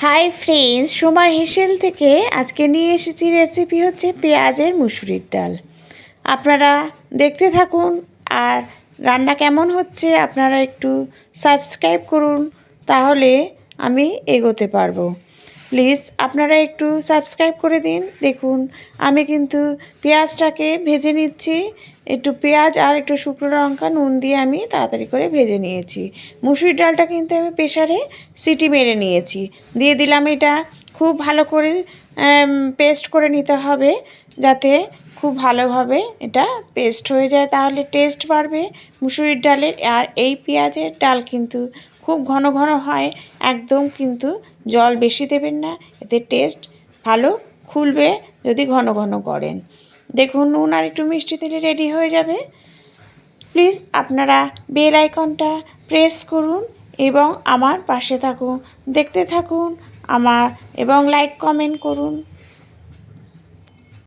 Hi friends, সোমার হেসেল থেকে আজকে নিয়ে এসেছি রেসিপি হচ্ছে পেঁয়াজের মুসুরির ডাল। আপনারা দেখতে থাকুন, আর রান্না কেমন হচ্ছে আপনারা একটু সাবস্ক্রাইব করুন, তাহলে আমি এগোতে পারবো। প্লিজ আপনারা একটু সাবস্ক্রাইব করে দিন। দেখুন, আমি কিন্তু পেঁয়াজটাকে ভেজে নিচ্ছি। একটু পেঁয়াজ আর একটু শুকনো লঙ্কা নুন দিয়ে আমি তাড়াতাড়ি করে ভেজে নিয়েছি। মুসুরির ডালটা কিন্তু আমি প্রেশারে সিটি মেরে নিয়েছি। দিয়ে দিলাম এটা। খুব ভালো করে পেস্ট করে নিতে হবে, যাতে খুব ভালোভাবে এটা পেস্ট হয়ে যায়, তাহলে টেস্ট বাড়বে মুসুরির ডালের। আর এই পেঁয়াজের ডাল কিন্তু খুব ঘন ঘন হয়, একদম কিন্তু জল বেশি দেবেন না, এতে টেস্ট ভালো খুলবে যদি ঘন ঘন করেন। দেখুন, নুন আর একটু মিষ্টি দিলে রেডি হয়ে যাবে। প্লিজ আপনারা বেল আইকনটা প্রেস করুন এবং আমার পাশে থাকুন, দেখতে থাকুন আমার, এবং লাইক কমেন্ট করুন।